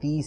30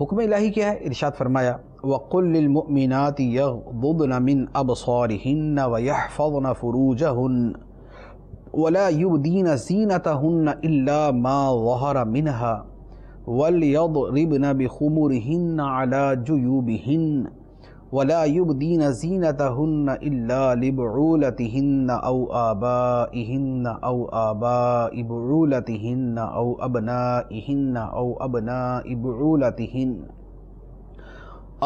حکم الہی کیا ہے؟ ارشاد فرمایا وَقُلْ لِلْمُؤْمِنَاتِ يَغْضُضْنَ مِنْ أَبْصَارِهِنَّ وَيَحْفَظْنَ فُرُوجَهُنَّ وَلَا يُبْدِينَ زِينَتَهُنَّ إِلَّا مَا ظَهَرَ مِنْهَا وَلْيَضْرِبْنَ بِخُمُرِهِنَّ عَلَى جُيُوبِهِنَّ وَلَا يُبْدِينَ زِينَتَهُنَّ إِلَّا لِبُعُولَتِهِنَّ أَوْ آبَائِهِنَّ أَوْ آبَاءِ بُعُولَتِهِنَّ أَوْ أَبْنَائِهِنَّ أَوْ أَبْنَاءِ بُعُولَتِهِنَّ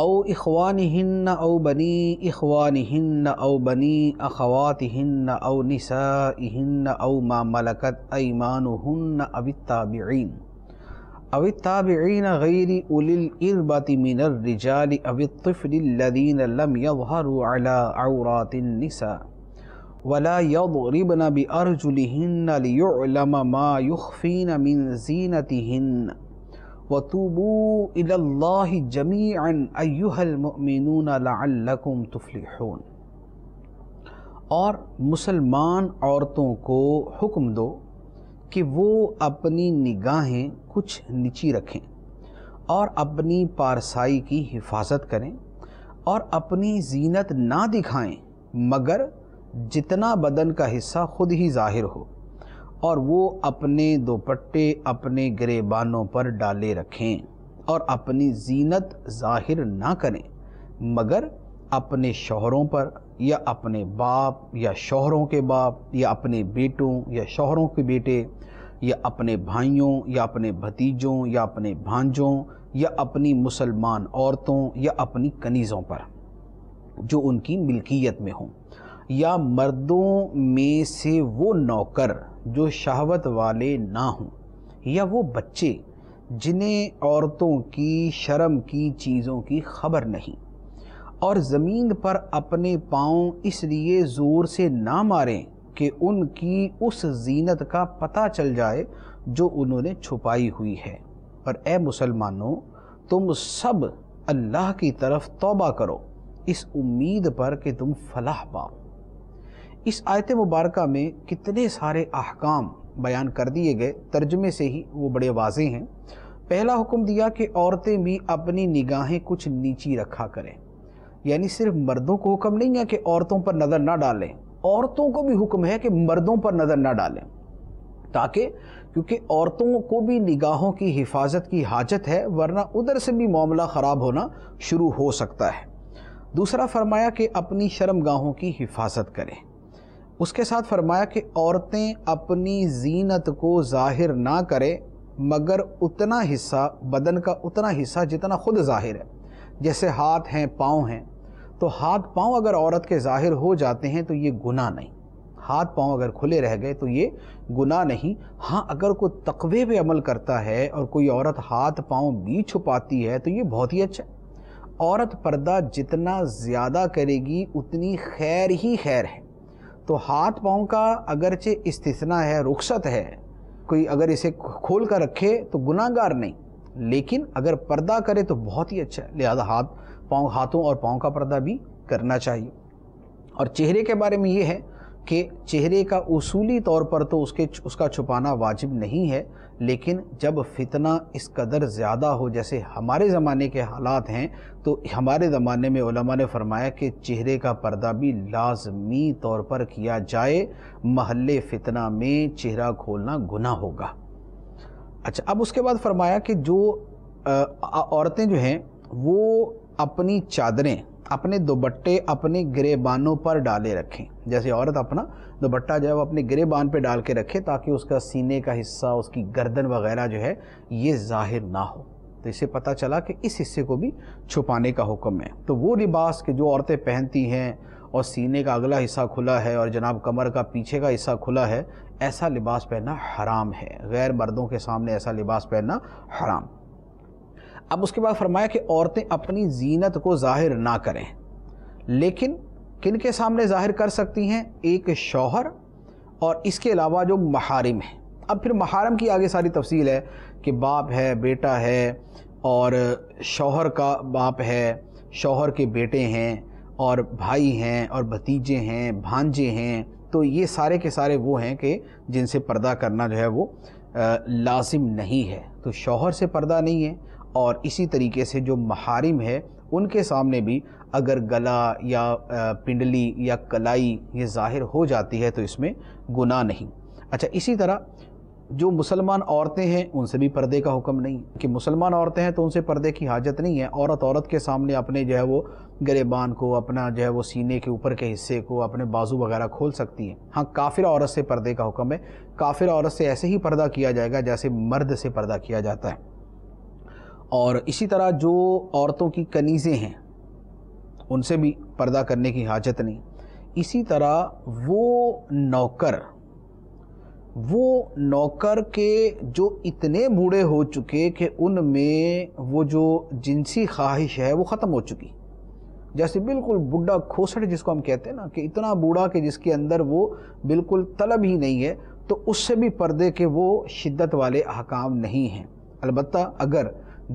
أَوْ إِخْوَانِهِنَّ أَوْ بَنِي إِخْوَانِهِنَّ أَوْ بَنِي أَخَوَاتِهِنَّ أَوْ نِسَائِهِنَّ أَوْ مَا مَلَكَتْ أَيْمَانُهُنَّ أَوِ التَّابِعِينَ غَيْرِ أُولِي الْإِرْبَةِ مِنَ الرِّجَالِ أَوِ الطِّفْلِ الَّذِينَ لَمْ يَظْهَرُوا عَلَى عَوْرَاتِ النِّسَاءِ وَلَا يَضْرِبْنَ بِأَرْجُلِهِنَّ لِيُعْلَمَ مَا يُخْفِينَ مِنْ زِينَتِهِنَّ وَتُوبُوا إِلَى اللَّهِ جَمِيعًا أَيُّهَا الْمُؤْمِنُونَ لَعَلَّكُمْ تُفْلِحُونَ۔ اور مسلمان عورتوں کو حکم دو کہ وہ اپنی نگاہیں کچھ نیچی رکھیں اور اپنی پارسائی کی حفاظت کریں اور اپنی زینت نہ دکھائیں مگر جتنا بدن کا حصہ خود ہی ظاہر ہو، اور وہ اپنے دوپٹے اپنے گریبانوں پر ڈالے رکھیں اور اپنی زینت ظاہر نہ کریں مگر اپنے شوہروں پر یا اپنے باپ یا شوہروں کے باپ یا اپنے بیٹوں یا شوہروں کے بیٹے یا اپنے بھائیوں یا اپنے بھتیجوں یا اپنے بھانجوں یا اپنی مسلمان عورتوں یا اپنی کنیزوں پر جو ان کی ملکیت میں ہوں، یا مردوں میں سے وہ نوکر جو شہوت والے نہ ہوں، یا وہ بچے جنہیں عورتوں کی شرم کی چیزوں کی خبر نہیں، اور زمین پر اپنے پاؤں اس لیے زور سے نہ ماریں کہ ان کی اس زینت کا پتہ چل جائے جو انہوں نے چھپائی ہوئی ہے۔ اور اے مسلمانوں، تم سب اللہ کی طرف توبہ کرو اس امید پر کہ تم فلاح پاؤ۔ اس آیت مبارکہ میں کتنے سارے احکام بیان کر دیے گئے، ترجمے سے ہی وہ بڑے واضح ہیں۔ پہلا حکم دیا کہ عورتیں بھی اپنی نگاہیں کچھ نیچی رکھا کریں، یعنی صرف مردوں کو حکم نہیں ہے کہ عورتوں پر نظر نہ ڈالیں، عورتوں کو بھی حکم ہے کہ مردوں پر نظر نہ ڈالیں، کیونکہ عورتوں کو بھی نگاہوں کی حفاظت کی حاجت ہے، ورنہ ادھر سے بھی معاملہ خراب ہونا شروع ہو سکتا ہے۔ دوسرا فرمایا کہ اپنی شرمگاہوں کی حفاظت کریں۔ اس کے ساتھ فرمایا کہ عورتیں اپنی زینت کو ظاہر نہ کریں مگر اتنا حصہ، بدن کا اتنا حصہ جتنا خود ظاہر ہے، جیسے ہاتھ ہیں، پاؤں ہیں، تو ہاتھ پاؤں اگر عورت کے ظاہر ہو جاتے ہیں تو یہ گناہ نہیں، ہاتھ پاؤں اگر کھلے رہ گئے تو یہ گناہ نہیں۔ ہاں اگر کوئی تقوی پہ عمل کرتا ہے اور کوئی عورت ہاتھ پاؤں بھی چھپاتی ہے تو یہ بہت ہی اچھا ہے۔ عورت پردہ جتنا زیادہ کرے گی اتنی خیر ہی خیر ہے۔ تو ہاتھ پاؤں کا اگرچہ استثناء ہے، رخصت ہے، کوئی اگر اسے کھول کر رکھے تو گناہ گار نہیں، لیکن اگر پردہ کرے تو بہت ہی اچھا ہے، لہذا ہاتھوں اور پاؤں کا پردہ بھی کرنا چاہیے۔ اور چہرے کے بارے میں یہ ہے کہ چہرے کا اصولی طور پر تو اس کا چھپانا واجب نہیں ہے، لیکن جب فتنہ اس قدر زیادہ ہو جیسے ہمارے زمانے کے حالات ہیں تو ہمارے زمانے میں علماء نے فرمایا کہ چہرے کا پردہ بھی لازمی طور پر کیا جائے، محل فتنہ میں چہرہ کھولنا گناہ ہوگا۔ اچھا، اب اس کے بعد فرمایا کہ جو عورتیں جو ہیں وہ اپنی چادریں، اپنے دوپٹے اپنے گریبانوں پر ڈالے رکھیں، جیسے عورت اپنا دوپٹہ جو ہے وہ اپنے گریبان پہ ڈال کے رکھے تاکہ اس کا سینے کا حصہ، اس کی گردن وغیرہ جو ہے یہ ظاہر نہ ہو۔ تو اس سے پتہ چلا کہ اس حصے کو بھی چھپانے کا حکم ہے۔ تو وہ لباس کہ جو عورتیں پہنتی ہیں اور سینے کا اگلا حصہ کھلا ہے اور جناب کمر کا پیچھے کا حصہ کھلا ہے، ایسا لباس پہننا حرام ہے، غیر مردوں کے سامنے ایسا لباس پہننا حرام۔ اب اس کے بعد فرمایا کہ عورتیں اپنی زینت کو ظاہر نہ کریں، لیکن کن کے سامنے ظاہر کر سکتی ہیں؟ ایک شوہر اور اس کے علاوہ جو محارم ہیں۔ اب پھر محارم کی آگے ساری تفصیل ہے کہ باپ ہے، بیٹا ہے، اور شوہر کا باپ ہے، شوہر کے بیٹے ہیں، اور بھائی ہیں، اور بھتیجے ہیں، بھانجے ہیں، تو یہ سارے کے سارے وہ ہیں کہ جن سے پردہ کرنا جو ہے وہ لازم نہیں ہے۔ تو شوہر سے پردہ نہیں ہے، اور اسی طریقے سے جو محارم ہے ان کے سامنے بھی اگر گلا یا پنڈلی یا کلائی یہ ظاہر ہو جاتی ہے تو اس میں گناہ نہیں۔ اچھا، اسی طرح جو مسلمان عورتیں ہیں ان سے بھی پردے کا حکم نہیں کہ مسلمان عورتیں ہیں تو ان سے پردے کی حاجت نہیں ہے۔ عورت کے سامنے اپنے جو ہے وہ گریبان کو، اپنا جو ہے وہ سینے کے اوپر کے حصے کو، اپنے بازو وغیرہ کھول سکتی ہیں۔ ہاں، کافر عورت سے پردے کا حکم ہے۔ کافر عورت سے ایسے ہی پردہ کیا جائے گا جیسے مرد سے پردہ کیا جاتا ہے۔ اور اسی طرح جو عورتوں کی کنیزیں ہیں ان سے بھی پردہ کرنے کی حاجت نہیں۔ اسی طرح وہ نوکر کے جو اتنے بوڑھے ہو چکے کہ ان میں وہ جو جنسی خواہش ہے وہ ختم ہو چکی، جیسے بالکل بڈھا کھوسڑ جس کو ہم کہتے ہیں نا، کہ اتنا بوڑھا کہ جس کے اندر وہ بالکل طلب ہی نہیں ہے، تو اس سے بھی پردے کے وہ شدت والے احکام نہیں ہیں۔ البتہ اگر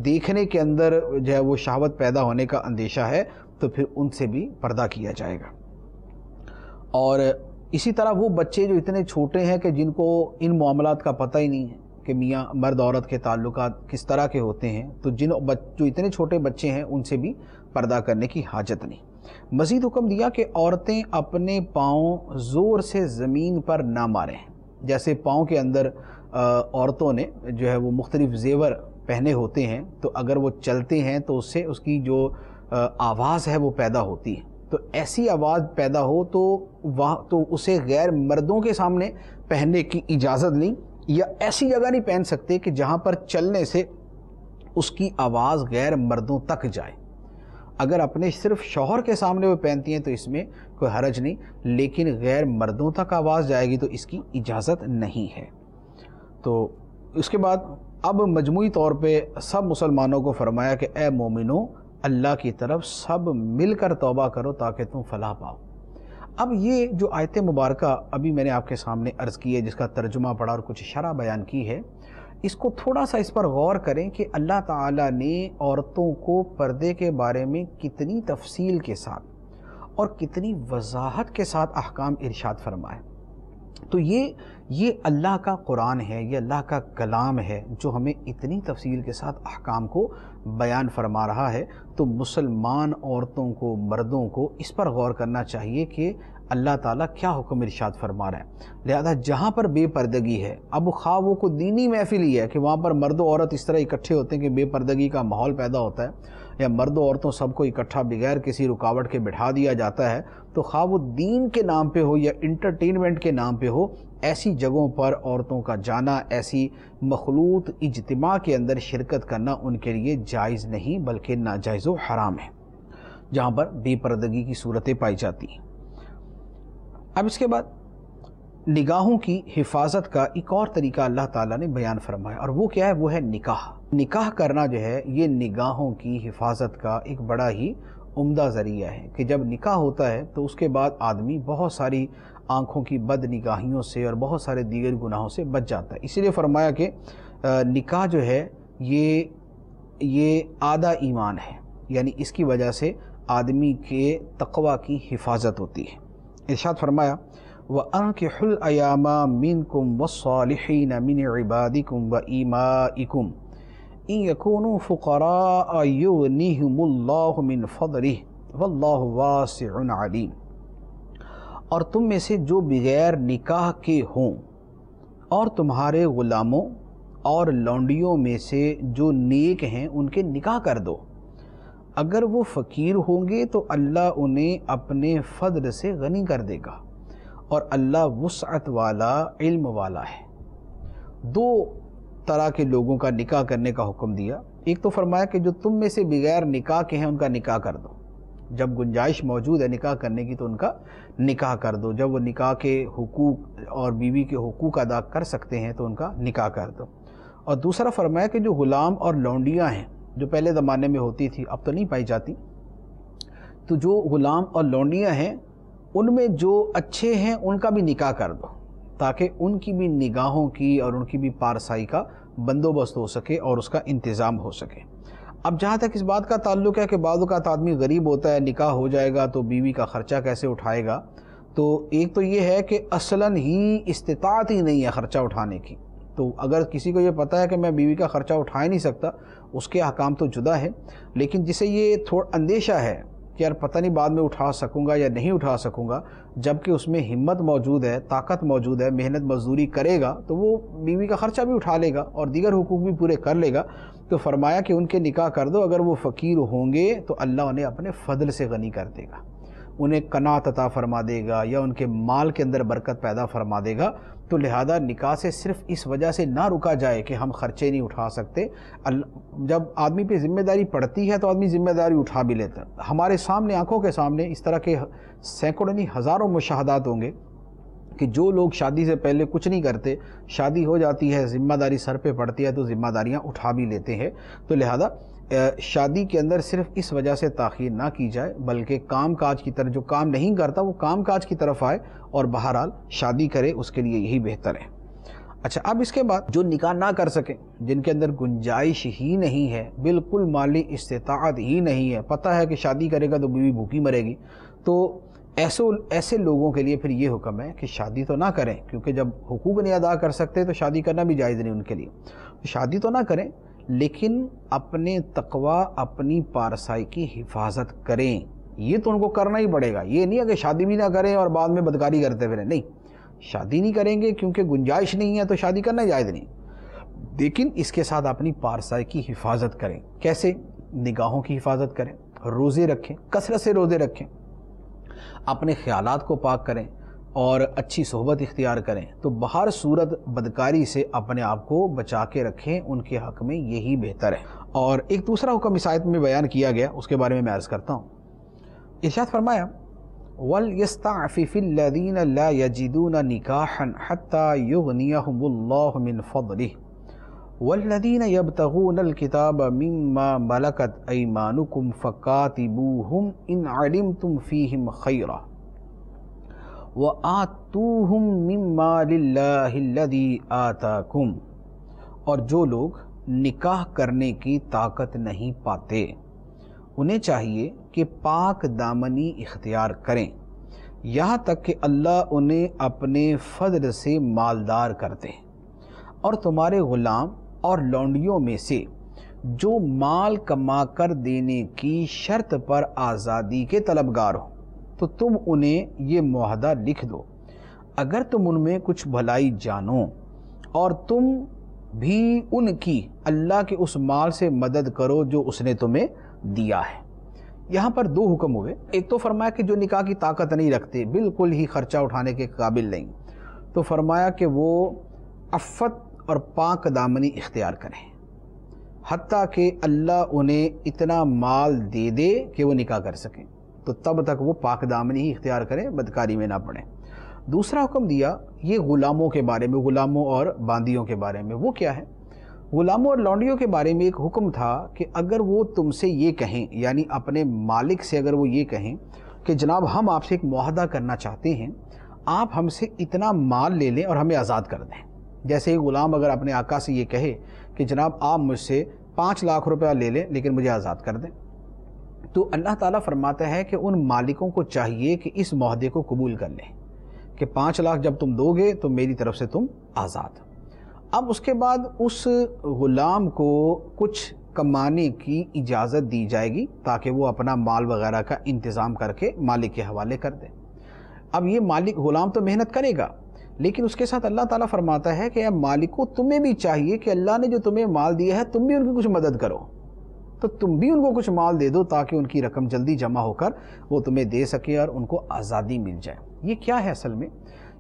دیکھنے کے اندر جو ہے وہ شہوت پیدا ہونے کا اندیشہ ہے تو پھر ان سے بھی پردہ کیا جائے گا۔ اور اسی طرح وہ بچے جو اتنے چھوٹے ہیں کہ جن کو ان معاملات کا پتہ ہی نہیں ہے کہ میاں مرد عورت کے تعلقات کس طرح کے ہوتے ہیں، تو جو اتنے چھوٹے بچے ہیں ان سے بھی پردہ کرنے کی حاجت نہیں۔ مزید حکم دیا کہ عورتیں اپنے پاؤں زور سے زمین پر نہ ماریں۔ جیسے پاؤں کے اندر عورتوں نے جو ہے وہ مختلف زیور پہنے ہوتے ہیں، تو اگر وہ چلتے ہیں تو اس سے اس کی جو آواز ہے وہ پیدا ہوتی ہے، تو ایسی آواز پیدا ہو تو اسے غیر مردوں کے سامنے پہننے کی اجازت نہیں، یا ایسی جگہ نہیں پہن سکتے کہ جہاں پر چلنے سے اس کی آواز غیر مردوں تک جائے۔ اگر اپنے صرف شوہر کے سامنے وہ پہنتی ہیں تو اس میں کوئی حرج نہیں، لیکن غیر مردوں تک آواز جائے گی تو اس کی اجازت نہیں ہے۔ تو اس کے بعد اب مجموعی طور پہ سب مسلمانوں کو فرمایا کہ اے مومنو، اللہ کی طرف سب مل کر توبہ کرو تاکہ تم فلاح پاؤ۔ اب یہ جو آیت مبارکہ ابھی میں نے آپ کے سامنے عرض کی ہے، جس کا ترجمہ پڑھا اور کچھ شرح بیان کی ہے، اس کو تھوڑا سا اس پر غور کریں کہ اللہ تعالیٰ نے عورتوں کو پردے کے بارے میں کتنی تفصیل کے ساتھ اور کتنی وضاحت کے ساتھ احکام ارشاد فرمائے۔ تو یہ اللہ کا قرآن ہے، یہ اللہ کا کلام ہے جو ہمیں اتنی تفصیل کے ساتھ احکام کو بیان فرما رہا ہے۔ تو مسلمان عورتوں کو، مردوں کو اس پر غور کرنا چاہیے کہ اللہ تعالیٰ کیا حکم ارشاد فرما رہا ہے۔ لہذا جہاں پر بے پردگی ہے، اب خواہ وہ کو دینی محفل ہی ہے کہ وہاں پر مرد و عورت اس طرح اکٹھے ہوتے ہیں کہ بے پردگی کا ماحول پیدا ہوتا ہے، یا مرد و عورتوں سب کو اکٹھا بغیر کسی رکاوٹ کے بٹھا دیا جاتا ہے، تو خواہ وہ دین کے نام پہ ہو یا انٹرٹینمنٹ کے نام پہ ہو، ایسی جگہوں پر عورتوں کا جانا، ایسی مخلوط اجتماع کے اندر شرکت کرنا ان کے لیے جائز نہیں بلکہ ناجائز و حرام ہے، جہاں پر بے پردگی کی صورتیں پائی جاتی ہیں۔ اب اس کے بعد نگاہوں کی حفاظت کا ایک اور طریقہ اللہ تعالیٰ نے بیان فرمایا، اور وہ کیا ہے؟ وہ ہے نکاح۔ نکاح کرنا جو ہے یہ نگاہوں کی حفاظت کا ایک بڑا ہی عمدہ ذریعہ ہے کہ جب نکاح ہوتا ہے تو اس کے بعد آدمی بہت ساری آنکھوں کی بد نگاہیوں سے اور بہت سارے دیگر گناہوں سے بچ جاتا ہے۔ اسی لیے فرمایا کہ نکاح جو ہے یہ آدھا ایمان ہے، یعنی اس کی وجہ سے آدمی کے تقوی کی حفاظت ہوتی ہے۔ ارشاد فرمایا وَأَنكِحُوا الْأَيَامَ مِنكُمْ وَالصَّالِحِينَ مِنْ عِبَادِكُمْ وَإِمَائِكُمْ إِنْ يَكُونُوا فُقَرَاءَ يُغْنِهِمُ اللَّهُ مِنْ فَضْلِهِ وَاللَّهُ وَاسِعٌ عَلِيمٌ، اور تم میں سے جو بغیر نکاح کے ہوں اور تمہارے غلاموں اور لونڈیوں میں سے جو نیک ہیں ان کے نکاح کر دو، اگر وہ فقیر ہوں گے تو اللہ انہیں اپنے فضل سے غنی کر دے گا، اور اللہ وسعت والا، علم والا ہے۔ دو طرح کے لوگوں کا نکاح کرنے کا حکم دیا۔ ایک تو فرمایا کہ جو تم میں سے بغیر نکاح کے ہیں ان کا نکاح کر دو، جب گنجائش موجود ہے نکاح کرنے کی تو ان کا نکاح کر دو، جب وہ نکاح کے حقوق اور بیوی کے حقوق ادا کر سکتے ہیں تو ان کا نکاح کر دو۔ اور دوسرا فرمایا کہ جو غلام اور لونڈیاں ہیں جو پہلے زمانے میں ہوتی تھی، اب تو نہیں پائی جاتی، تو جو غلام اور لونڈیاں ہیں ان میں جو اچھے ہیں ان کا بھی نکاح کر دو، تاکہ ان کی بھی نگاہوں کی اور ان کی بھی پارسائی کا بندوبست ہو سکے اور اس کا انتظام ہو سکے۔ اب جہاں تک اس بات کا تعلق ہے کہ بعض اوقات آدمی غریب ہوتا ہے، نکاح ہو جائے گا تو بیوی کا خرچہ کیسے اٹھائے گا، تو ایک تو یہ ہے کہ اصلاً ہی استطاعت ہی نہیں ہے خرچہ اٹھانے کی، تو اگر کسی کو یہ پتہ ہے کہ میں بیوی کا خرچہ اٹھا ہی نہیں سکتا، اس کے احکام تو جدا ہے، لیکن جسے یہ تھوڑا اندیشہ ہے کہ یار پتہ نہیں بعد میں اٹھا سکوں گا یا نہیں اٹھا سکوں گا، جبکہ اس میں ہمت موجود ہے، طاقت موجود ہے، محنت مزدوری کرے گا تو وہ بیوی کا خرچہ بھی اٹھا لے گا اور دیگر حقوق بھی پورے کر لے گا۔ تو فرمایا کہ ان کے نکاح کر دو، اگر وہ فقیر ہوں گے تو اللہ انہیں اپنے فضل سے غنی کر دے گا، انہیں قناعت عطا فرما دے گا یا ان کے مال کے اندر برکت پیدا فرما دے گا۔ تو لہذا نکاح سے صرف اس وجہ سے نہ رکا جائے کہ ہم خرچے نہیں اٹھا سکتے۔ جب آدمی پہ ذمہ داری پڑتی ہے تو آدمی ذمہ داری اٹھا بھی لیتا ہے۔ ہمارے سامنے، آنکھوں کے سامنے اس طرح کے سینکڑوں نہیں ہزاروں مشاہدات ہوں گے کہ جو لوگ شادی سے پہلے کچھ نہیں کرتے، شادی ہو جاتی ہے، ذمہ داری سر پہ پڑتی ہے تو ذمہ داریاں اٹھا بھی لیتے ہیں۔ تو لہذا شادی کے اندر صرف اس وجہ سے تاخیر نہ کی جائے، بلکہ کام کاج کی طرف، جو کام نہیں کرتا وہ کام کاج کی طرف آئے اور بہرحال شادی کرے، اس کے لیے یہی بہتر ہے۔ اچھا، اب اس کے بعد جو نکاح نہ کر سکیں، جن کے اندر گنجائش ہی نہیں ہے، بالکل مالی استطاعت ہی نہیں ہے، پتہ ہے کہ شادی کرے گا تو بیوی بھوکی مرے گی، تو ایسے لوگوں کے لیے پھر یہ حکم ہے کہ شادی تو نہ کریں، کیونکہ جب حقوق نہیں ادا کر سکتے تو شادی کرنا بھی جائز نہیں ان کے لیے۔ شادی تو نہ کریں، لیکن اپنے تقوی، اپنی پارسائی کی حفاظت کریں، یہ تو ان کو کرنا ہی پڑے گا۔ یہ نہیں ہے کہ شادی بھی نہ کریں اور بعد میں بدکاری کرتے پھریں، نہیں، شادی نہیں کریں گے کیونکہ گنجائش نہیں ہے تو شادی کرنا جائز نہیں، لیکن اس کے ساتھ اپنی پارسائی کی حفاظت کریں۔ کیسے؟ نگاہوں کی حفاظت کریں، روزے رکھیں، کثرت سے روزے رکھیں، اپنے خیالات کو پاک کریں اور اچھی صحبت اختیار کریں، تو بہر صورت بدکاری سے اپنے آپ کو بچا کے رکھیں، ان کے حق میں یہی بہتر ہے۔ اور ایک دوسرا حکم اس آیت میں بیان کیا گیا، اس کے بارے میں عرض کرتا ہوں۔ ارشاد فرمایا وَلْيَسْتَعْفِفِ الَّذِينَ لَا يَجِدُونَ نِكَاحًا حَتَّى يُغْنِيَهُمُ اللَّهُ مِنْ فَضْلِهِ وَالَّذِينَ يَبْتَغُونَ الْكِتَابَ مِمَّا مَلَكَتْ أَيْمَانُكُمْ فَكَاتِبُوهُمْ إِنْ عَلِمْتُمْ فِيهِمْ خَيْرًا وَآتُوهُمْ مِنْ مَالِ اللَّهِ الَّذِي آتَاكُمْ، اور جو لوگ نکاح کرنے کی طاقت نہیں پاتے انہیں چاہیے کہ پاک دامنی اختیار کریں یہاں تک کہ اللہ انہیں اپنے فضل سے مالدار کر دے، اور تمہارے غلام اور لونڈیوں میں سے جو مال کما کر دینے کی شرط پر آزادی کے طلبگار ہوں تو تم انہیں یہ معاہدہ لکھ دو، اگر تم ان میں کچھ بھلائی جانو اور تم بھی ان کی اللہ کے اس مال سے مدد کرو جو اس نے تمہیں دیا ہے۔ یہاں پر دو حکم ہوئے، ایک تو فرمایا کہ جو نکاح کی طاقت نہیں رکھتے، بالکل ہی خرچہ اٹھانے کے قابل نہیں، تو فرمایا کہ وہ عفت اور پاک دامنی اختیار کریں حتیٰ کہ اللہ انہیں اتنا مال دے دے کہ وہ نکاح کر سکیں، تو تب تک وہ پاک دامنی ہی اختیار کریں، بدکاری میں نہ پڑیں۔ دوسرا حکم دیا یہ غلاموں کے بارے میں، غلاموں اور باندیوں کے بارے میں۔ وہ کیا ہے؟ غلاموں اور لونڈیوں کے بارے میں ایک حکم تھا کہ اگر وہ تم سے یہ کہیں، یعنی اپنے مالک سے اگر وہ یہ کہیں کہ جناب ہم آپ سے ایک معاہدہ کرنا چاہتے ہیں، آپ ہم سے اتنا مال لے لیں اور ہمیں آزاد کر دیں۔ جیسے ایک غلام اگر اپنے آقا سے یہ کہے کہ جناب آپ مجھ سے 5 لاکھ روپیہ لے لیں لیکن مجھے آزاد کر دیں، تو اللہ تعالیٰ فرماتا ہے کہ ان مالکوں کو چاہیے کہ اس معاہدے کو قبول کر لیں کہ 5 لاکھ جب تم دو گے تو میری طرف سے تم آزاد۔ اب اس کے بعد اس غلام کو کچھ کمانے کی اجازت دی جائے گی تاکہ وہ اپنا مال وغیرہ کا انتظام کر کے مالک کے حوالے کر دے۔ اب یہ مالک، غلام تو محنت کرے گا، لیکن اس کے ساتھ اللہ تعالیٰ فرماتا ہے کہ اے مالکو، تمہیں بھی چاہیے کہ اللہ نے جو تمہیں مال دیا ہے تم بھی ان کی کچھ مدد کرو، تو تم بھی ان کو کچھ مال دے دو تاکہ ان کی رقم جلدی جمع ہو کر وہ تمہیں دے سکے اور ان کو آزادی مل جائے۔ یہ کیا ہے اصل میں؟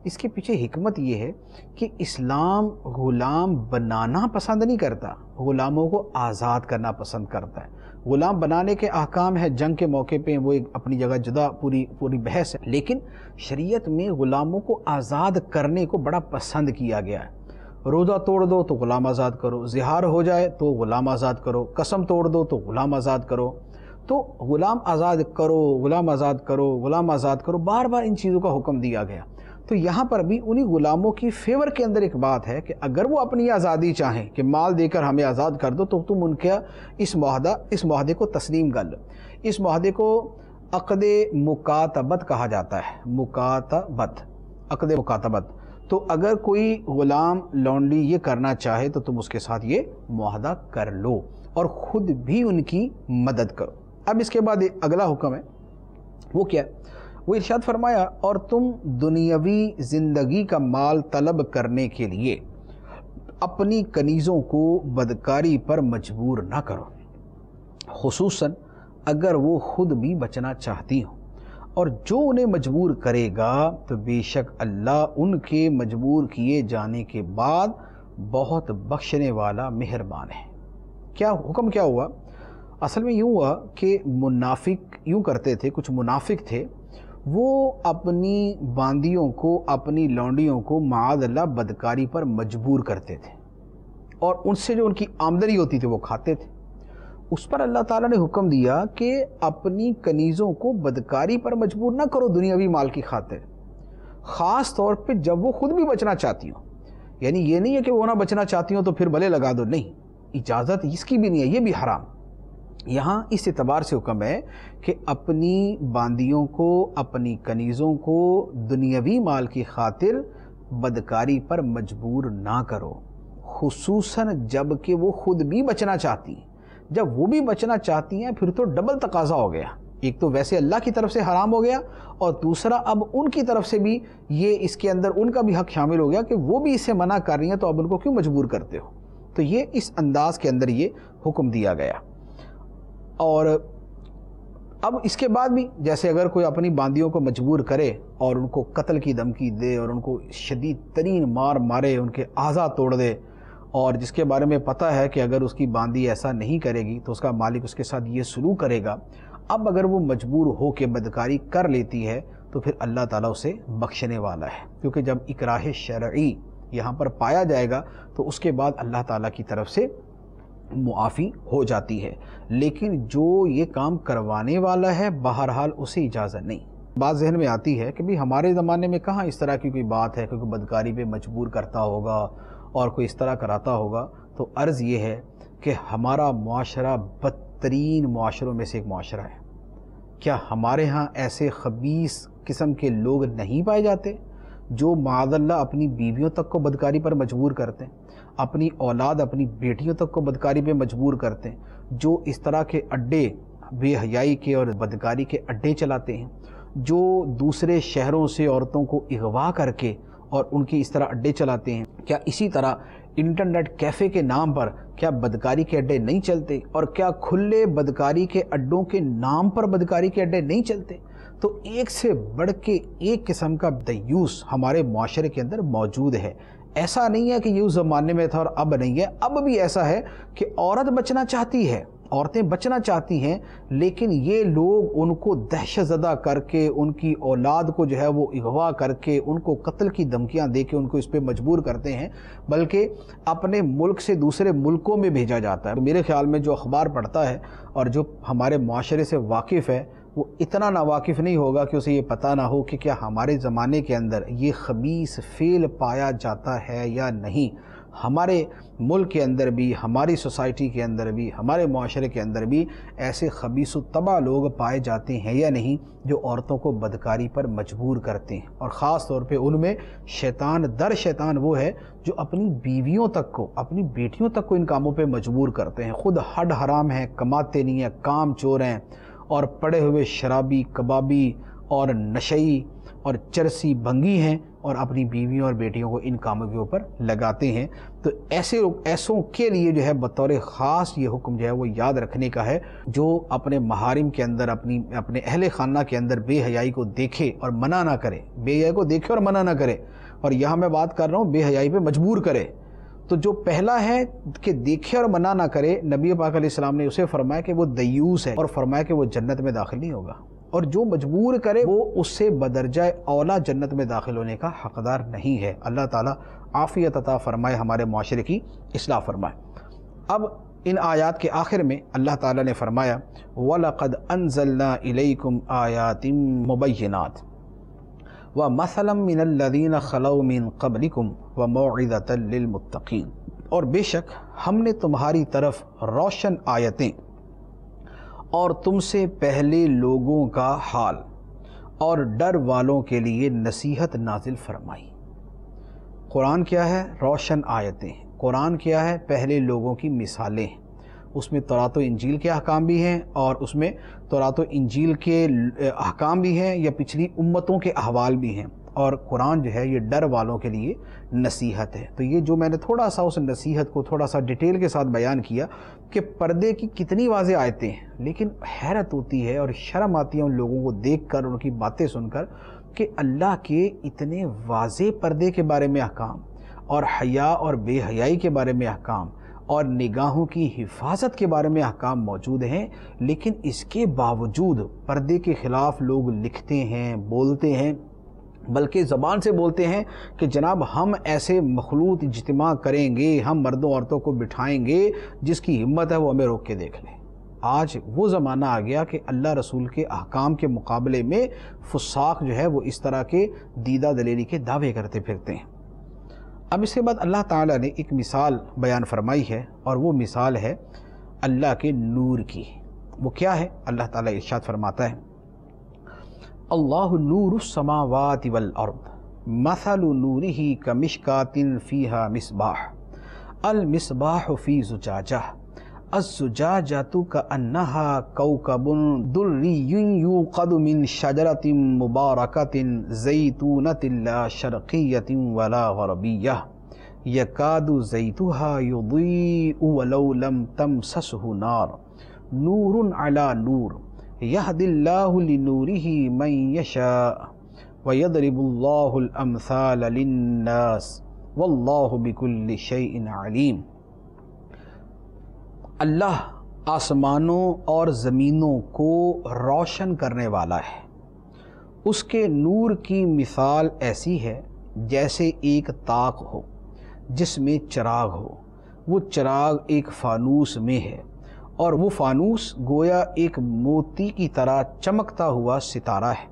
اس کے پیچھے حکمت یہ ہے کہ اسلام غلام بنانا پسند نہیں کرتا، غلاموں کو آزاد کرنا پسند کرتا ہے۔ غلام بنانے کے احکام ہے، جنگ کے موقع پہ وہ ایک اپنی جگہ جدا پوری بحث ہے، لیکن شریعت میں غلاموں کو آزاد کرنے کو بڑا پسند کیا گیا ہے۔ روزہ توڑ دو تو غلام آزاد کرو، زہار ہو جائے تو غلام آزاد کرو، قسم توڑ دو تو غلام آزاد کرو، تو غلام آزاد کرو، غلام آزاد کرو، غلام آزاد کرو، بار بار ان چیزوں کا حکم دیا گیا۔ تو یہاں پر بھی انہی غلاموں کی فیور کے اندر ایک بات ہے کہ اگر وہ اپنی آزادی چاہیں کہ مال دے کر ہمیں آزاد کر دو، تو تم ان کا اس معاہدے کو تسلیم کر لو۔ اس معاہدے کو عقد مکاتبت کہا جاتا ہے، مکاتبت، عقد مکاتبت۔ تو اگر کوئی غلام لونڈی یہ کرنا چاہے تو تم اس کے ساتھ یہ معاہدہ کر لو اور خود بھی ان کی مدد کرو۔ اب اس کے بعد اگلا حکم ہے، وہ کیا ہے؟ وہ ارشاد فرمایا اور تم دنیاوی زندگی کا مال طلب کرنے کے لیے اپنی کنیزوں کو بدکاری پر مجبور نہ کرو، خصوصاً اگر وہ خود بھی بچنا چاہتی ہوں، اور جو انہیں مجبور کرے گا تو بے شک اللہ ان کے مجبور کیے جانے کے بعد بہت بخشنے والا مہربان ہے۔ کیا حکم کیا ہوا؟ اصل میں یوں ہوا کہ منافق یوں کرتے تھے، کچھ منافق تھے، وہ اپنی باندیوں کو، اپنی لونڈیوں کو معاذ اللہ بدکاری پر مجبور کرتے تھے، اور ان سے جو ان کی آمدنی ہوتی تھی وہ کھاتے تھے۔ اس پر اللہ تعالیٰ نے حکم دیا کہ اپنی کنیزوں کو بدکاری پر مجبور نہ کرو دنیاوی مال کی خاطر، خاص طور پہ جب وہ خود بھی بچنا چاہتی ہوں۔ یعنی یہ نہیں ہے کہ وہ نہ بچنا چاہتی ہوں تو پھر بھلے لگا دو، نہیں، اجازت اس کی بھی نہیں ہے، یہ بھی حرام۔ یہاں اس اعتبار سے حکم ہے کہ اپنی باندیوں کو، اپنی کنیزوں کو دنیاوی مال کی خاطر بدکاری پر مجبور نہ کرو، خصوصاً جب کہ وہ خود بھی بچنا چاہتی ہیں۔ جب وہ بھی بچنا چاہتی ہیں پھر تو ڈبل تقاضا ہو گیا، ایک تو ویسے اللہ کی طرف سے حرام ہو گیا، اور دوسرا اب ان کی طرف سے بھی یہ اس کے اندر ان کا بھی حق شامل ہو گیا کہ وہ بھی اسے منع کر رہی ہیں تو اب ان کو کیوں مجبور کرتے ہو۔ تو یہ اس انداز کے اندر یہ حکم دیا گیا۔ اور اب اس کے بعد بھی جیسے اگر کوئی اپنی باندیوں کو مجبور کرے اور ان کو قتل کی دھمکی دے اور ان کو شدید ترین مار مارے، ان کے اعضاء توڑ دے، اور جس کے بارے میں پتہ ہے کہ اگر اس کی باندی ایسا نہیں کرے گی تو اس کا مالک اس کے ساتھ یہ سلوک کرے گا، اب اگر وہ مجبور ہو کے بدکاری کر لیتی ہے تو پھر اللہ تعالیٰ اسے بخشنے والا ہے، کیونکہ جب اکراہ شرعی یہاں پر پایا جائے گا تو اس کے بعد اللہ تعالیٰ کی طرف سے معافی ہو جاتی ہے۔ لیکن جو یہ کام کروانے والا ہے بہرحال اسے اجازت نہیں۔ بات ذہن میں آتی ہے کہ بھی ہمارے زمانے میں کہاں اس طرح کی کوئی بات ہے کہ کوئی بدکاری پہ مجبور کرتا ہوگا اور کوئی اس طرح کراتا ہوگا۔ تو عرض یہ ہے کہ ہمارا معاشرہ بدترین معاشروں میں سے ایک معاشرہ ہے۔ کیا ہمارے ہاں ایسے خبیث قسم کے لوگ نہیں پائے جاتے جو معاذ اللہ اپنی بیویوں تک کو بدکاری پر مجبور کرتے ہیں، اپنی اولاد، اپنی بیٹیوں تک کو بدکاری پہ مجبور کرتے ہیں، جو اس طرح کے اڈے، بے حیائی کے اور بدکاری کے اڈے چلاتے ہیں، جو دوسرے شہروں سے عورتوں کو اغوا کر کے اور ان کی اس طرح اڈے چلاتے ہیں؟ کیا اسی طرح انٹرنیٹ کیفے کے نام پر کیا بدکاری کے اڈے نہیں چلتے؟ اور کیا کھلے بدکاری کے اڈوں کے نام پر بدکاری کے اڈے نہیں چلتے؟ تو ایک سے بڑھ کے ایک قسم کا دیوس ہمارے معاشرے کے اندر موجود ہے۔ ایسا نہیں ہے کہ یہ اس زمانے میں تھا اور اب نہیں ہے، اب بھی ایسا ہے کہ عورت بچنا چاہتی ہے، عورتیں بچنا چاہتی ہیں، لیکن یہ لوگ ان کو دہشت زدہ کر کے، ان کی اولاد کو جو ہے وہ اغوا کر کے، ان کو قتل کی دھمکیاں دے کے ان کو اس پہ مجبور کرتے ہیں، بلکہ اپنے ملک سے دوسرے ملکوں میں بھیجا جاتا ہے۔ میرے خیال میں جو اخبار پڑھتا ہے اور جو ہمارے معاشرے سے واقف ہے وہ اتنا ناواقف نہیں ہوگا کہ اسے یہ پتہ نہ ہو کہ کیا ہمارے زمانے کے اندر یہ خبیث فعل پایا جاتا ہے یا نہیں۔ ہمارے ملک کے اندر بھی، ہماری سوسائٹی کے اندر بھی، ہمارے معاشرے کے اندر بھی ایسے خبیث و طبع لوگ پائے جاتے ہیں یا نہیں جو عورتوں کو بدکاری پر مجبور کرتے ہیں، اور خاص طور پہ ان میں شیطان در شیطان وہ ہے جو اپنی بیویوں تک کو، اپنی بیٹیوں تک کو ان کاموں پہ مجبور کرتے ہیں، خود ہڈ حرام ہیں، کماتے نہیں ہیں، کام چور ہیں، اور پڑے ہوئے شرابی، کبابی اور نشئی اور چرسی بھنگی ہیں، اور اپنی بیویوں اور بیٹیوں کو ان کاموں کے اوپر لگاتے ہیں۔ تو ایسوں کے لیے جو ہے بطور خاص یہ حکم جو ہے وہ یاد رکھنے کا ہے، جو اپنے محارم کے اندر، اپنے اہل خانہ کے اندر بے حیائی کو دیکھے اور منع نہ کرے، بے حیائی کو دیکھے اور منع نہ کرے، اور یہاں میں بات کر رہا ہوں بے حیائی پہ مجبور کرے۔ تو جو پہلا ہے کہ دیکھے اور منع نہ کرے، نبی پاک علیہ السلام نے اسے فرمایا کہ وہ دیوس ہے، اور فرمایا کہ وہ جنت میں داخل نہیں ہوگا، اور جو مجبور کرے وہ اس سے بدرجہ اولا جنت میں داخل ہونے کا حقدار نہیں ہے۔ اللہ تعالیٰ عافیت عطا فرمائے، ہمارے معاشرے کی اصلاح فرمائے۔ اب ان آیات کے آخر میں اللہ تعالیٰ نے فرمایا وَلَقَدْ أَنزَلْنَا إِلَيْكُمْ آيَاتٍ مُبَيِّنَاتٍ وَمَثَلًا مِّنَ الَّذِينَ خَلَوْا مِن قَبْلِكُمْ وَمَوْعِظَةً لِّلْمُتَّقِينَ، اور بے شک ہم نے تمہاری طرف روشن آیتیں اور تم سے پہلے لوگوں کا حال اور ڈر والوں کے لیے نصیحت نازل فرمائی۔ قرآن کیا ہے؟ روشن آیتیں. قرآن کیا ہے؟ پہلے لوگوں کی مثالیں. اس میں تورات و انجیل کے احکام بھی ہیں، اور اس میں تورات و انجیل کے احکام بھی ہیں یا پچھلی امتوں کے احوال بھی ہیں. اور قرآن جو ہے یہ ڈر والوں کے لیے نصیحت ہے. تو یہ جو میں نے تھوڑا سا اس نصیحت کو تھوڑا سا ڈیٹیل کے ساتھ بیان کیا کہ پردے کی کتنی واضح آیتیں ہیں، لیکن حیرت ہوتی ہے اور شرم آتی ہے ان لوگوں کو دیکھ کر، ان کی باتیں سن کر، کہ اللہ کے اتنے واضح پردے کے بارے میں احکام، اور حیا اور بے حیائی کے بارے میں احکام، اور نگاہوں کی حفاظت کے بارے میں احکام موجود ہیں، لیکن اس کے باوجود پردے کے خلاف لوگ لکھتے ہیں، بولتے ہیں، بلکہ زبان سے بولتے ہیں کہ جناب ہم ایسے مخلوط اجتماع کریں گے، ہم مردوں عورتوں کو بٹھائیں گے، جس کی ہمت ہے وہ ہمیں روک کے دیکھ لیں. آج وہ زمانہ آ گیا کہ اللہ رسول کے احکام کے مقابلے میں فساق جو ہے وہ اس طرح کے دیدہ دلیری کے دعوے کرتے پھرتے ہیں. اب اس کے بعد اللہ تعالیٰ نے ایک مثال بیان فرمائی ہے، اور وہ مثال ہے اللہ کے نور کی. وہ کیا ہے؟ اللہ تعالیٰ ارشاد فرماتا ہے، اللہ نور السماوات والارض مثل نورہ کمشکاۃ فیہا مصباح المصباح فی زجاجہ الزجاجۃ کأنہا کوکب دری یوقد من شجرۃ مبارکۃ زیتونۃ لا شرقیۃ ولا غربیہ یکاد زیتها یضیء ولو لم تمسسہ نار نور علی نور یہدی اللہ لنورہ من یشاء ویضرب اللہ الامثال للناس واللہ بکل شیء علیم. اللہ آسمانوں اور زمینوں کو روشن کرنے والا ہے. اس کے نور کی مثال ایسی ہے جیسے ایک طاق ہو جس میں چراغ ہو. وہ چراغ ایک فانوس میں ہے، اور وہ فانوس گویا ایک موتی کی طرح چمکتا ہوا ستارہ ہے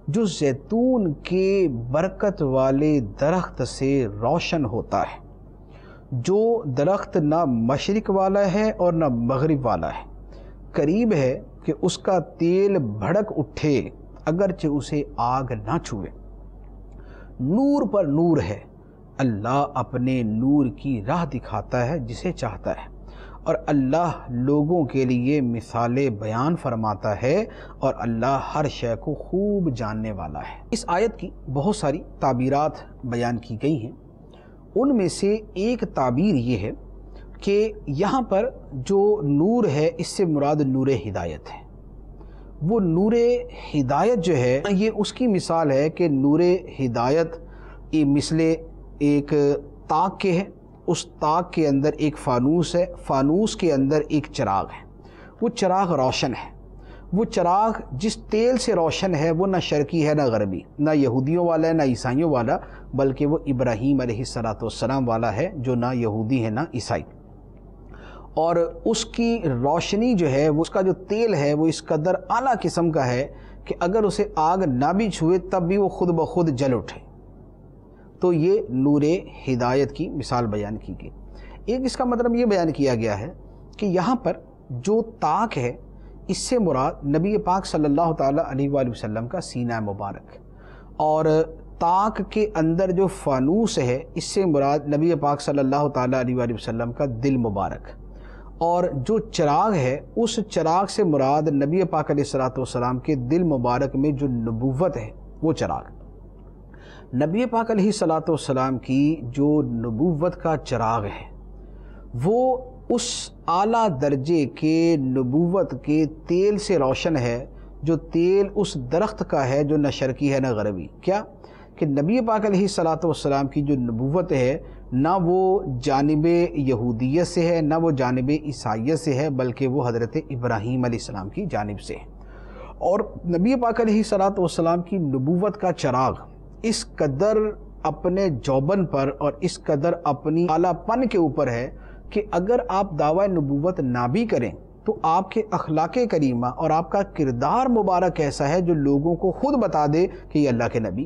جو زیتون کے برکت والے درخت سے روشن ہوتا ہے، جو درخت نہ مشرق والا ہے اور نہ مغرب والا ہے. قریب ہے کہ اس کا تیل بھڑک اٹھے اگرچہ اسے آگ نہ چھوئے. نور پر نور ہے. اللہ اپنے نور کی راہ دکھاتا ہے جسے چاہتا ہے، اور اللہ لوگوں کے لیے مثالیں بیان فرماتا ہے، اور اللہ ہر شے کو خوب جاننے والا ہے. اس آیت کی بہت ساری تعبیرات بیان کی گئی ہیں. ان میں سے ایک تعبیر یہ ہے کہ یہاں پر جو نور ہے اس سے مراد نور ہدایت ہے. وہ نور ہدایت جو ہے یہ اس کی مثال ہے کہ نور ہدایت مثل ایک طاق کے ہے. اس طاق کے اندر ایک فانوس ہے، فانوس کے اندر ایک چراغ ہے. وہ چراغ روشن ہے. وہ چراغ جس تیل سے روشن ہے وہ نہ شرقی ہے نہ غربی، نہ یہودیوں والا ہے نہ عیسائیوں والا، بلکہ وہ ابراہیم علیہ السلام والا ہے جو نہ یہودی ہے نہ عیسائی. اور اس کی روشنی جو ہے، اس کا جو تیل ہے وہ اس قدر اعلیٰ قسم کا ہے کہ اگر اسے آگ نہ بھی چھوئے تب بھی وہ خود بخود جل اٹھے. تو یہ نور ہدایت کی مثال بیان کی گئی. ایک اس کا مطلب یہ بیان کیا گیا ہے کہ یہاں پر جو طاق ہے اس سے مراد نبی پاک صلی اللہ تعالیٰ علیہ وآلہ وسلم کا سینہ مبارک، اور طاق کے اندر جو فانوس ہے اس سے مراد نبی پاک صلی اللہ تعالیٰ علیہ وآلہ وسلم کا دل مبارک، اور جو چراغ ہے اس چراغ سے مراد نبی پاک علیہ السلام کے دل مبارک میں جو نبوت ہے وہ چراغ. نبی پاک علیہ السلام کی جو نبوت کا چراغ ہے وہ اس اعلیٰ درجے کے نبوت کے تیل سے روشن ہے، جو تیل اس درخت کا ہے جو نہ شرقی ہے نہ غربی. کیا کہ نبی پاک علیہ السلام کی جو نبوت ہے نہ وہ جانب یہودیت سے ہے نہ وہ جانب عیسائیت سے ہے، بلکہ وہ حضرت ابراہیم علیہ السلام کی جانب سے ہے. اور نبی پاک علیہ السلام کی نبوت کا چراغ اس قدر اپنے جوبن پر اور اس قدر اپنی اعلیٰ پن کے اوپر ہے کہ اگر آپ دعوی نبوت نہ بھی کریں تو آپ کے اخلاق کریمہ اور آپ کا کردار مبارک ایسا ہے جو لوگوں کو خود بتا دے کہ یہ اللہ کے نبی.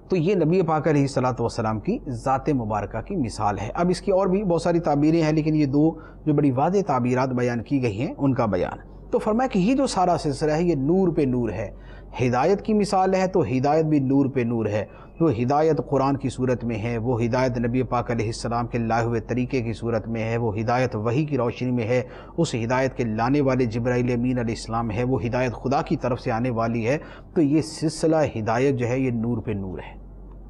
تو یہ نبی پاک علیہ السلام کی ذات مبارکہ کی مثال ہے. اب اس کی اور بھی بہت ساری تعبیریں ہیں، لیکن یہ دو جو بڑی واضح تعبیرات بیان کی گئی ہیں ان کا بیان. تو فرمایا کہ یہ جو سارا سلسلہ ہے یہ نور پہ نور ہے. ہدایت کی مثال ہے تو ہدایت بھی نور پہ نور ہے. وہ ہدایت قرآن کی صورت میں ہے، وہ ہدایت نبی پاک علیہ السلام کے لائے ہوئے طریقے کی صورت میں ہے، وہ ہدایت وحی کی روشنی میں ہے، اس ہدایت کے لانے والے جبرائیل امین علیہ السلام ہے، وہ ہدایت خدا کی طرف سے آنے والی ہے. تو یہ سلسلہ ہدایت جو ہے یہ نور پہ نور ہے.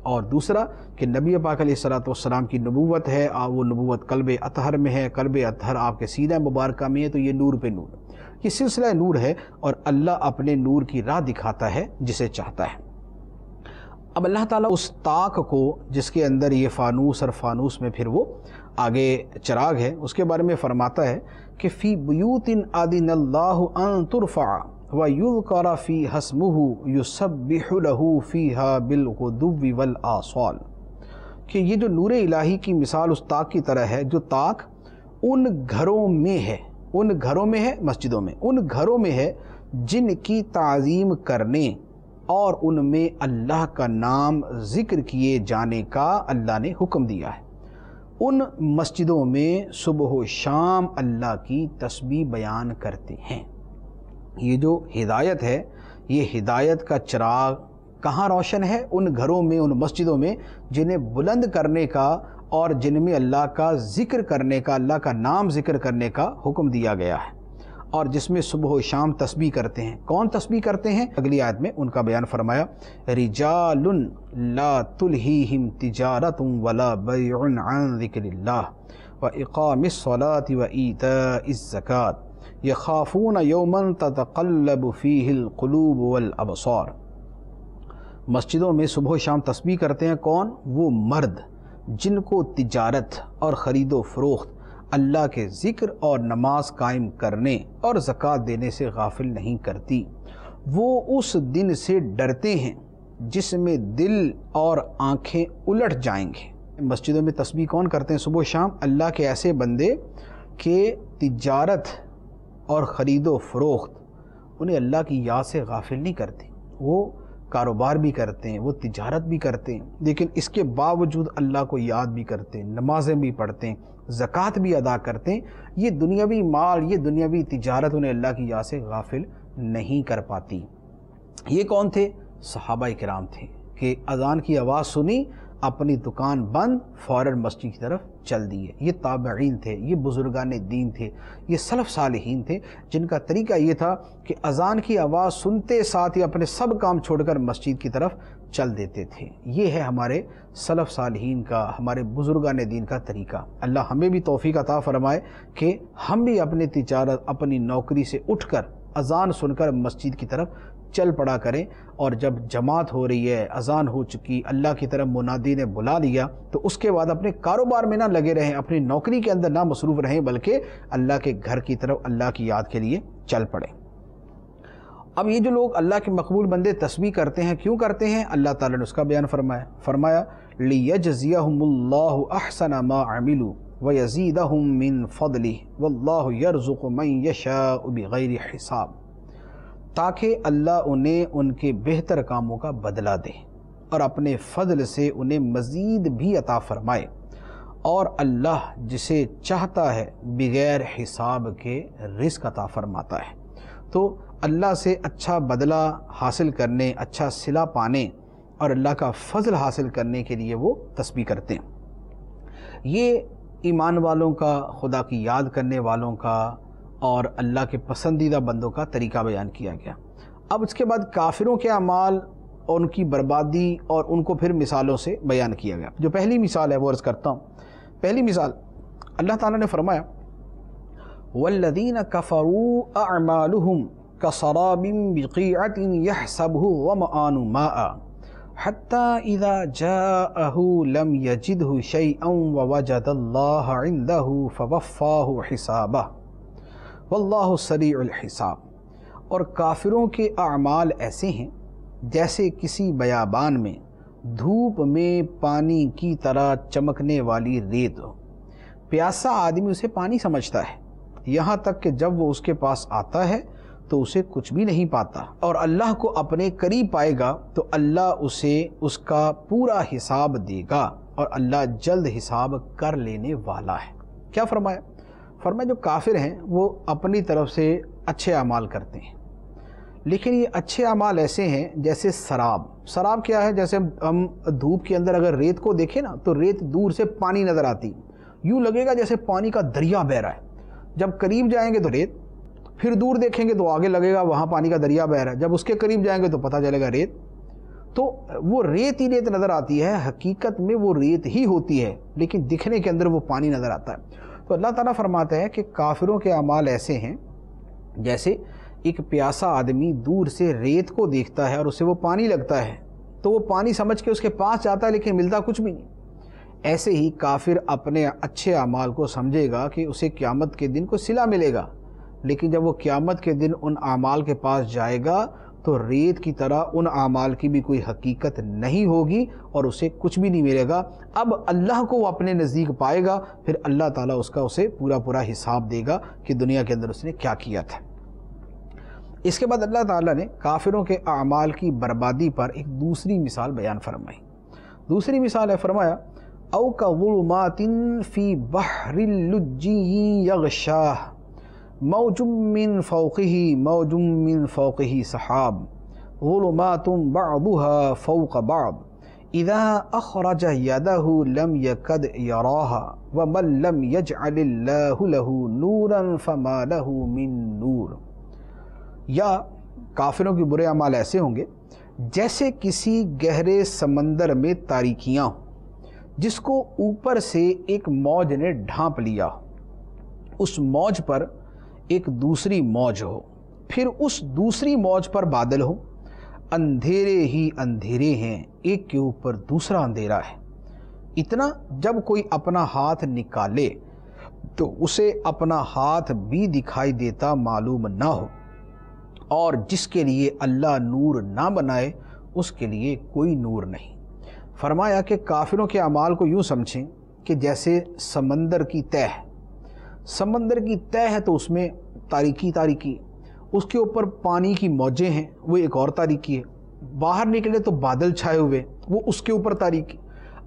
اور دوسرا کہ نبی پاک علیہ السلام کی نبوت ہے، وہ نبوت قلب اطہر میں ہے، قلب اطہر آپ کے سینہ مبارکہ میں ہے، تو یہ نور پہ نور. یہ سلسلہ نور ہے اور اللہ اپنے نور کی راہ دکھاتا ہے جسے چاہتا ہے. اب اللہ تعالیٰ اس طاق کو جس کے اندر یہ فانوس اور فانوس میں پھر وہ آگے چراغ ہے، اس کے بارے میں فرماتا ہے کہ فی بیوت اذن اللہ ان ترفع وَيُذْكَرَ فِيهَا اسْمُهُ يُسَبِّحُ لَهُ فِيهَا بِالْغُدُوِّ وَالْآصَالِ، کہ یہ جو نور الہی کی مثال اس طاق کی طرح ہے جو طاق ان گھروں میں ہے، ان گھروں میں ہے، مسجدوں میں، ان گھروں میں ہے جن کی تعظیم کرنے اور ان میں اللہ کا نام ذکر کیے جانے کا اللہ نے حکم دیا ہے. ان مسجدوں میں صبح و شام اللہ کی تسبیح بیان کرتے ہیں. یہ جو ہدایت ہے یہ ہدایت کا چراغ کہاں روشن ہے؟ ان گھروں میں، ان مسجدوں میں جنہیں بلند کرنے کا اور جن میں اللہ کا ذکر کرنے کا، اللہ کا نام ذکر کرنے کا حکم دیا گیا ہے، اور جس میں صبح و شام تسبیح کرتے ہیں. کون تسبیح کرتے ہیں؟ اگلی آیت میں ان کا بیان فرمایا رجال لا تلہیہم تجارت ولا بیع عن ذکر اللہ واقام الصلاة وایتاء الزکاة یخافون یوما تتقلب فیہ القلوب والابصار. مسجدوں میں صبح و شام تسبیح کرتے ہیں کون؟ وہ مرد جن کو تجارت اور خرید و فروخت اللہ کے ذکر اور نماز قائم کرنے اور زکوٰۃ دینے سے غافل نہیں کرتی. وہ اس دن سے ڈرتے ہیں جس میں دل اور آنکھیں الٹ جائیں گے. مسجدوں میں تسبیح کون کرتے ہیں صبح و شام؟ اللہ کے ایسے بندے کہ تجارت اور خرید و فروخت انہیں اللہ کی یاد سے غافل نہیں کرتی. وہ کاروبار بھی کرتے ہیں، وہ تجارت بھی کرتے ہیں، لیکن اس کے باوجود اللہ کو یاد بھی کرتے ہیں، نمازیں بھی پڑھتے ہیں، زکوٰۃ بھی ادا کرتے ہیں. یہ دنیاوی مال، یہ دنیاوی تجارت انہیں اللہ کی یاد سے غافل نہیں کر پاتی. یہ کون تھے؟ صحابہ کرام تھے کہ اذان کی آواز سنی، اپنی دکان بند، فوراً مسجد کی طرف چل دیے. یہ تابعین تھے، یہ بزرگان دین تھے، یہ سلف صالحین تھے جن کا طریقہ یہ تھا کہ اذان کی آواز سنتے ساتھ ہی اپنے سب کام چھوڑ کر مسجد کی طرف چل دیتے تھے. یہ ہے ہمارے سلف صالحین کا، ہمارے بزرگان دین کا طریقہ. اللہ ہمیں بھی توفیق عطا فرمائے کہ ہم بھی اپنی تجارت، اپنی نوکری سے اٹھ کر اذان سن کر مسجد کی طرف چل پڑا کریں، اور جب جماعت ہو رہی ہے، اذان ہو چکی، اللہ کی طرف منادی نے بلا لیا، تو اس کے بعد اپنے کاروبار میں نہ لگے رہیں، اپنی نوکری کے اندر نہ مصروف رہیں، بلکہ اللہ کے گھر کی طرف اللہ کی یاد کے لیے چل پڑیں. اب یہ جو لوگ اللہ کے مقبول بندے تسبیح کرتے ہیں، کیوں کرتے ہیں؟ اللہ تعالیٰ نے اس کا بیان فرمایا لِيَجْزِيَهُمُ اللَّهُ أَحْسَنَ مَا عَمِلُوا وَيَزِيدَهُم مِّن فَضْلِهِ وَاللَّهُ يَرْزُقُ مَن يَشَاءُ بِغَيْرِ حِسَاب، تاکہ اللہ انہیں ان کے بہتر کاموں کا بدلہ دے اور اپنے فضل سے انہیں مزید بھی عطا فرمائے، اور اللہ جسے چاہتا ہے بغیر حساب کے رزق عطا فرماتا ہے. تو اللہ سے اچھا بدلہ حاصل کرنے، اچھا صلہ پانے اور اللہ کا فضل حاصل کرنے کے لیے وہ تسبیح کرتے ہیں. یہ ایمان والوں کا، خدا کی یاد کرنے والوں کا اور اللہ کے پسندیدہ بندوں کا طریقہ بیان کیا گیا. اب اس کے بعد کافروں کے اعمال اور ان کی بربادی اور ان کو پھر مثالوں سے بیان کیا گیا. جو پہلی مثال ہے وہ عرض کرتا ہوں. پہلی مثال اللہ تعالیٰ نے فرمایا وَالَّذِينَ كَفَرُوا أَعْمَالُهُمْ كَسَرَابٍ بِقِيعَةٍ يَحْسَبُهُ الظَّمْآنُ مَاءً حَتَّى إِذَا جَاءَهُ لَمْ يَجِدْهُ شَيْئًا وَوَجَدَ اللَّهَ عِندَهُ فَوَفَّاهُ حِسَابَهُ وَاللَّهُ سَرِيعُ الْحِسَاب. اور کافروں کے اعمال ایسے ہیں جیسے کسی بیابان میں دھوپ میں پانی کی طرح چمکنے والی ریت ہو. پیاسا آدمی اسے پانی سمجھتا ہے، یہاں تک کہ جب وہ اس کے پاس آتا ہے تو اسے کچھ بھی نہیں پاتا، اور اللہ کو اپنے قریب پائے گا تو اللہ اسے اس کا پورا حساب دے گا، اور اللہ جلد حساب کر لینے والا ہے. کیا فرمایا؟ فرمایا جو کافر ہیں وہ اپنی طرف سے اچھے اعمال کرتے ہیں، لیکن یہ اچھے اعمال ایسے ہیں جیسے سراب کیا ہے؟ جیسے ہم دھوپ کے اندر اگر ریت کو دیکھیں نا تو ریت دور سے پانی نظر آتی، یوں لگے گا جیسے پانی کا دریا بہہ رہا ہے۔ جب قریب جائیں گے تو ریت، پھر دور دیکھیں گے تو آگے لگے گا وہاں پانی کا دریا بہہ رہا ہے، جب اس کے قریب جائیں گے تو پتہ چلے گا ریت۔ تو وہ ریت ہی ریت نظر آتی ہے، حقیقت میں وہ ریت ہی ہوتی ہے، لیکن دکھنے کے اندر وہ پانی نظر آتا ہے۔ تو اللہ تعالیٰ فرماتا ہے کہ کافروں کے اعمال ایسے ہیں جیسے ایک پیاسا آدمی دور سے ریت کو دیکھتا ہے اور اسے وہ پانی لگتا ہے تو وہ پانی سمجھ کے اس کے پاس جاتا ہے، لیکن ملتا کچھ بھی نہیں۔ ایسے ہی کافر اپنے اچھے اعمال کو سمجھے گا کہ اسے قیامت کے دن کو صلہ ملے گا، لیکن جب وہ قیامت کے دن ان اعمال کے پاس جائے گا تو ریت کی طرح ان اعمال کی بھی کوئی حقیقت نہیں ہوگی اور اسے کچھ بھی نہیں ملے گا۔ اب اللہ کو وہ اپنے نزدیک پائے گا، پھر اللہ تعالیٰ اس کا اسے پورا حساب دے گا کہ دنیا کے اندر اس نے کیا کیا تھا۔ اس کے بعد اللہ تعالیٰ نے کافروں کے اعمال کی بربادی پر ایک دوسری مثال بیان فرمائی۔ دوسری مثال ہے، فرمایا او کظلمات فی بحر اللجی یغشاہ موج من فوقہ سحاب ظلمات بعضها فوق بعض اذا اخرج یدہ لم یکد یراہا ومن لم یجعل اللہ لہ نورا فما لہ من نور۔ یا کافروں کے برے اعمال ایسے ہوں گے جیسے کسی گہرے سمندر میں تاریکیاں ہوں جس کو اوپر سے ایک موج نے ڈھانپ لیا، اس موج پر ایک دوسری موج ہو، پھر اس دوسری موج پر بادل ہو، اندھیرے ہی اندھیرے ہیں، ایک کے اوپر دوسرا اندھیرا ہے، اتنا جب کوئی اپنا ہاتھ نکالے تو اسے اپنا ہاتھ بھی دکھائی دیتا معلوم نہ ہو، اور جس کے لیے اللہ نور نہ بنائے اس کے لیے کوئی نور نہیں۔ فرمایا کہ کافروں کے اعمال کو یوں سمجھیں کہ جیسے سمندر کی تہ، سمندر کی تہ ہے تو اس میں تاریکی، اس کے اوپر پانی کی موجیں ہیں، وہ ایک اور تاریکی ہے، باہر نکلے تو بادل چھائے ہوئے، وہ اس کے اوپر تاریکی۔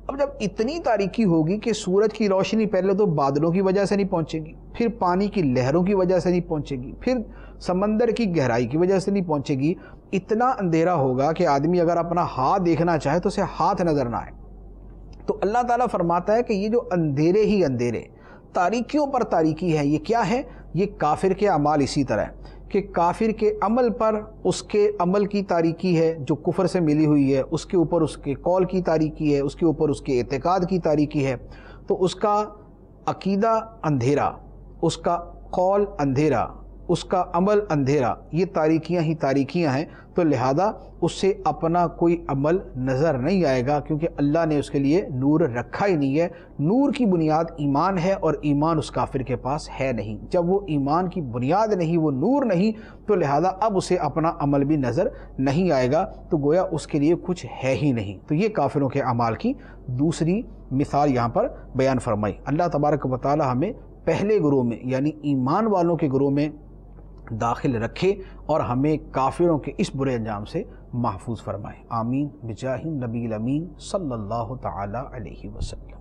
اب جب اتنی تاریکی ہوگی کہ سورج کی روشنی پہلے تو بادلوں کی وجہ سے نہیں پہنچے گی، پھر پانی کی لہروں کی وجہ سے نہیں پہنچے گی، پھر سمندر کی گہرائی کی وجہ سے نہیں پہنچے گی، اتنا اندھیرا ہوگا کہ آدمی اگر اپنا ہاتھ دیکھنا چاہے تو اسے ہاتھ نظر نہ آئے۔ تو اللہ تعالیٰ فرماتا ہے کہ یہ جو اندھیرے ہی اندھیرے، تاریکیوں پر تاریکی ہے، یہ کیا ہے؟ یہ کافر کے اعمال اسی طرح ہے کہ کافر کے عمل پر اس کے عمل کی تاریکی ہے جو کفر سے ملی ہوئی ہے، اس کے اوپر اس کے قول کی تاریکی ہے، اس کے اوپر اس کے اعتقاد کی تاریکی ہے، تو اس کا عقیدہ اندھیرا، اس کا قول اندھیرا، اس کا عمل اندھیرا، یہ تاریکیاں ہی تاریکیاں ہیں، تو لہذا اس سے اپنا کوئی عمل نظر نہیں آئے گا، کیونکہ اللہ نے اس کے لیے نور رکھا ہی نہیں ہے۔ نور کی بنیاد ایمان ہے اور ایمان اس کافر کے پاس ہے نہیں۔ جب وہ ایمان کی بنیاد نہیں، وہ نور نہیں، تو لہذا اب اسے اپنا عمل بھی نظر نہیں آئے گا، تو گویا اس کے لیے کچھ ہے ہی نہیں۔ تو یہ کافروں کے اعمال کی دوسری مثال یہاں پر بیان فرمائی۔ اللہ تبارک و تعالی ہمیں پہلے گروہ میں یعنی ایمان والوں کے گروہ میں داخل رکھے اور ہمیں کافروں کے اس برے انجام سے محفوظ فرمائے۔ آمین بجاہ نبی الامین صلی اللہ تعالی علیہ وسلم۔